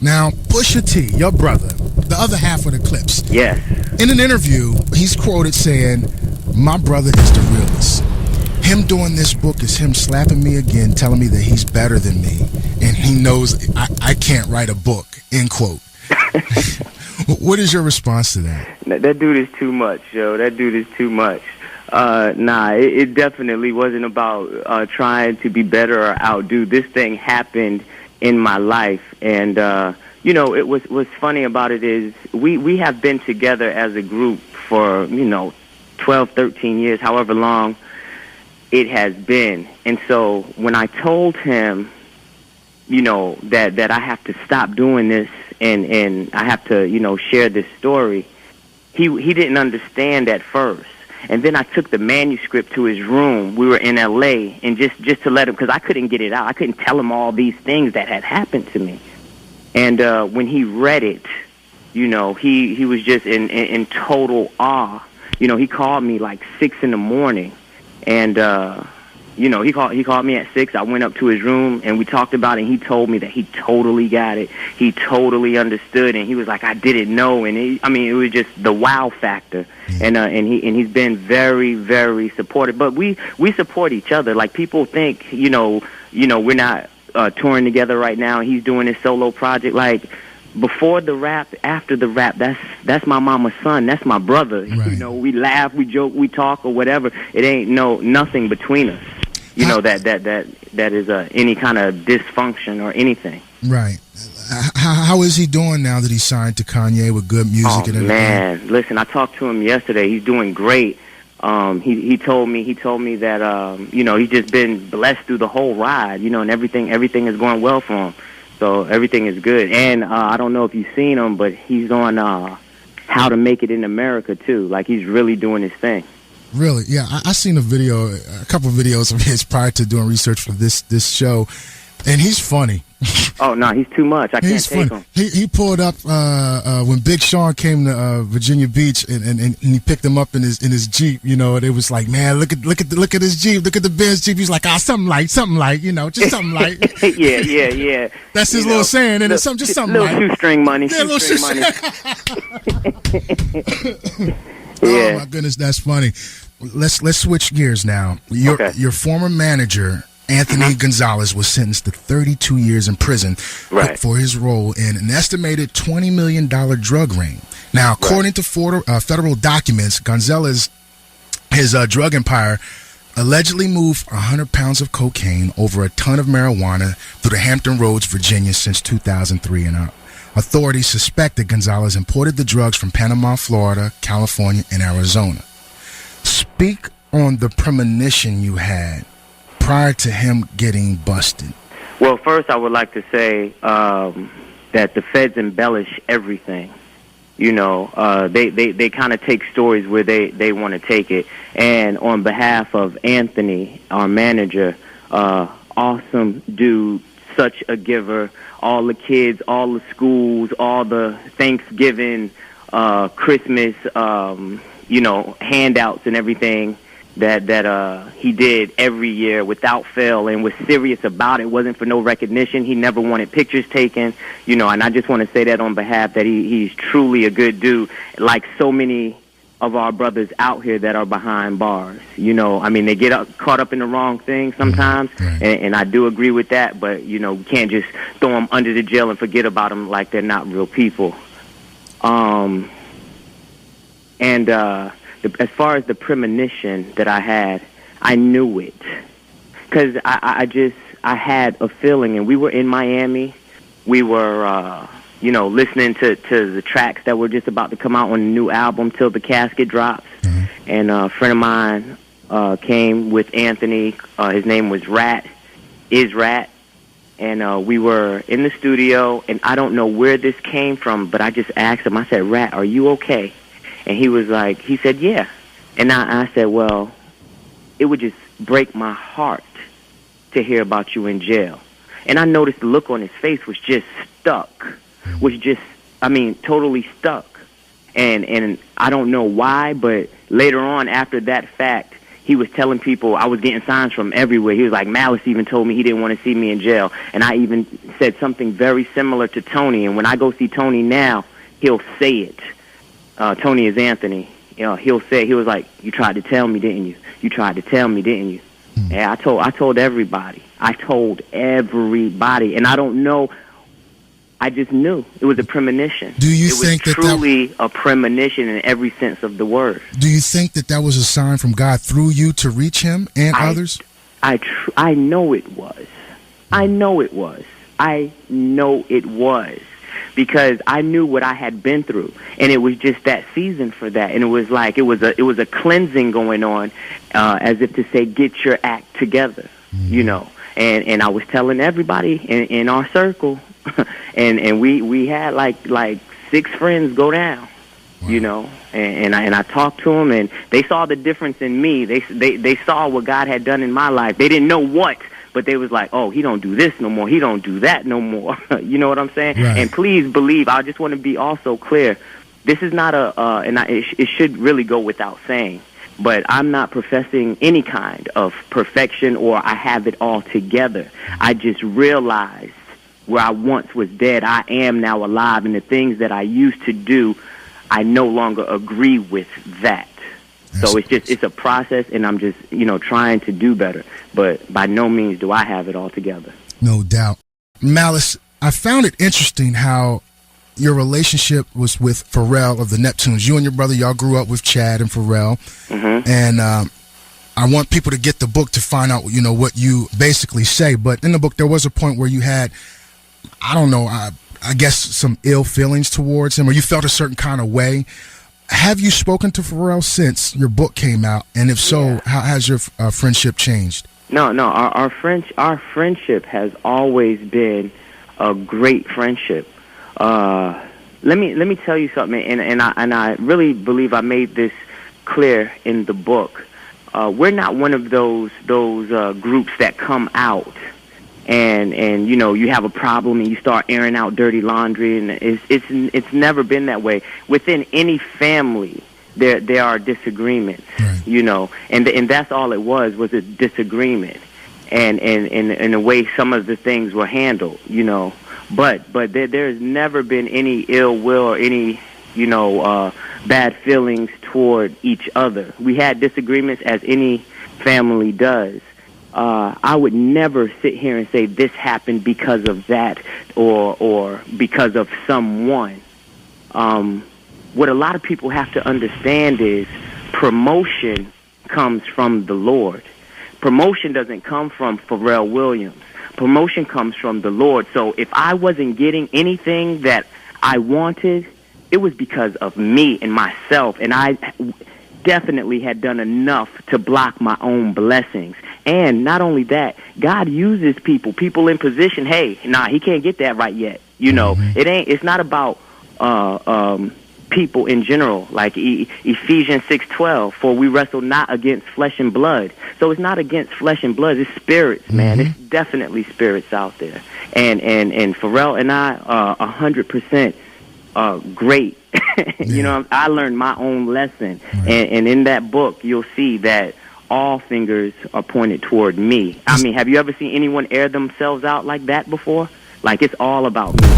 Now, Pusha T, your brother, the other half of the Clipse. Yes. In an interview, he's quoted saying, "My brother is the realest. Him doing this book is him slapping me again, telling me that he's better than me, and he knows I can't write a book," end quote. What is your response to that? That dude is too much, yo. That dude is too much. It definitely wasn't about trying to be better or outdo. This thing happened in my life, and what's funny about it is we have been together as a group for 12, 13 years, however long it has been. And so when I told him, that I have to stop doing this and I have to, share this story, he didn't understand at first. And then I took the manuscript to his room. We were in L.A. and just to let him, because I couldn't get it out. I couldn't tell him all these things that had happened to me. And when he read it, he was just in total awe. He called me like 6 in the morning, and he called me at 6. I went up to his room and we talked about it. And he told me that he totally got it. He totally understood, and he was like, "I didn't know." And it was just the wow factor. And he's been very, very supportive. But we support each other. Like, people think we're not touring together right now. He's doing his solo project. Like, before the rap, after the rap, that's my mama's son. That's my brother. Right. We laugh, we joke, we talk, or whatever. It ain't nothing between us. That is any kind of dysfunction or anything. Right. How is he doing now that he's signed to Kanye with good music and everything? Man, listen, I talked to him yesterday. He's doing great. He told me that he's just been blessed through the whole ride, and everything is going well for him. So everything is good. And I don't know if you've seen him, but he's on How to Make It in America too. Like, he's really doing his thing. Really? Yeah, I seen a couple of videos of his prior to doing research for this show, and he's funny. Oh no, he's too much. I can't take him. He pulled up when Big Sean came to Virginia Beach, and he picked him up in his Jeep. And it was like, man, look at his Jeep, look at the Benz Jeep. He's like, something light, just something light. yeah. That's his little saying, and it's just something light. Little shoestring money. Yeah, shoestring money. Yeah. Oh my goodness, that's funny. Let's switch gears now. Your former manager, Anthony Gonzales, was sentenced to 32 years in prison for his role in an estimated $20 million drug ring. Now, according to federal documents, Gonzales, his drug empire, allegedly moved 100 pounds of cocaine over a ton of marijuana through the Hampton Roads, Virginia, since 2003 and up. Authorities suspect that Gonzales imported the drugs from Panama, Florida, California, and Arizona. Speak on the premonition you had prior to him getting busted. Well, first I would like to say that the feds embellish everything. They kind of take stories where they want to take it. And on behalf of Anthony, our manager, awesome dude, such a giver, all the kids, all the schools, all the Thanksgiving, Christmas, handouts and everything that he did every year without fail, and was serious about it. Wasn't for no recognition. He never wanted pictures taken, and I just want to say that on behalf that he's truly a good dude, like so many of our brothers out here that are behind bars. They get caught up in the wrong thing sometimes, and I do agree with that, but, we can't just throw them under the jail and forget about them like they're not real people. As far as the premonition that I had, I knew it. Because I had a feeling, and we were in Miami. We were, listening to the tracks that were just about to come out on the new album, Till the Casket Drops. And a friend of mine came with Anthony. His name was Rat. And we were in the studio, and I don't know where this came from, but I just asked him, I said, "Rat, are you okay?" And he said, "Yeah." And I said, "Well, it would just break my heart to hear about you in jail." And I noticed the look on his face was just stuck, totally stuck. And I don't know why, but later on, after that fact, he was telling people I was getting signs from everywhere. He was like, Malice even told me he didn't want to see me in jail. And I even said something very similar to Tony. And when I go see Tony now, he'll say it. Tony is Anthony. You know, he was like, you tried to tell me, didn't you? You tried to tell me, didn't you? Yeah, I told everybody. I told everybody. And I don't know. I just knew. It was a premonition. Do you think that truly a premonition in every sense of the word? Do you think that was a sign from God through you to reach him and others? I know it was. I know it was. I know it was. Because I knew what I had been through, and it was just that season for that, and it was like it was a cleansing going on, as if to say, get your act together, you know. And I was telling everybody in our circle, and we had like 6 friends go down, you know, and I talked to them, and they saw the difference in me. They saw what God had done in my life. They didn't know what. But they was like, oh, he don't do this no more. He don't do that no more. You know what I'm saying? Right. And please believe, I just want to be also clear. This is not it should really go without saying, but I'm not professing any kind of perfection or I have it all together. I just realized where I once was dead, I am now alive. And the things that I used to do, I no longer agree with that. So it's a process, and I'm just, you know, trying to do better. But by no means do I have it all together. No doubt. Malice, I found it interesting how your relationship was with Pharrell of the Neptunes. You and your brother, y'all grew up with Chad and Pharrell. Mm-hmm. And I want people to get the book to find out, you know, what you basically say. But in the book, there was a point where you had, I don't know, I guess some ill feelings towards him, or you felt a certain kind of way. Have you spoken to Pharrell since your book came out? And if so, how has your friendship changed? No. Our friendship has always been a great friendship. Let me tell you something, and I really believe I made this clear in the book. We're not one of those groups that come out and you know, you have a problem and you start airing out dirty laundry, and it's never been that way. Within any family, there are disagreements, right. You know, and that's all it was a disagreement, and in the way some of the things were handled, you know. But there's never been any ill will or any, you know, bad feelings toward each other. We had disagreements, as any family does. I would never sit here and say this happened because of that or because of someone. What a lot of people have to understand is promotion comes from the Lord. Promotion doesn't come from Pharrell Williams. Promotion comes from the Lord. So if I wasn't getting anything that I wanted, it was because of me and myself, and I definitely had done enough to block my own blessings. And not only that, God uses people in position. Hey, nah, he can't get that right yet. You know, it's not about people in general, like Ephesians 6:12, for we wrestle not against flesh and blood. So it's not against flesh and blood, it's spirits, man. It's definitely spirits out there. And Pharrell and I are 100% great. You know, I learned my own lesson. Right. And in that book, you'll see that all fingers are pointed toward me. I mean, have you ever seen anyone air themselves out like that before? Like, it's all about me.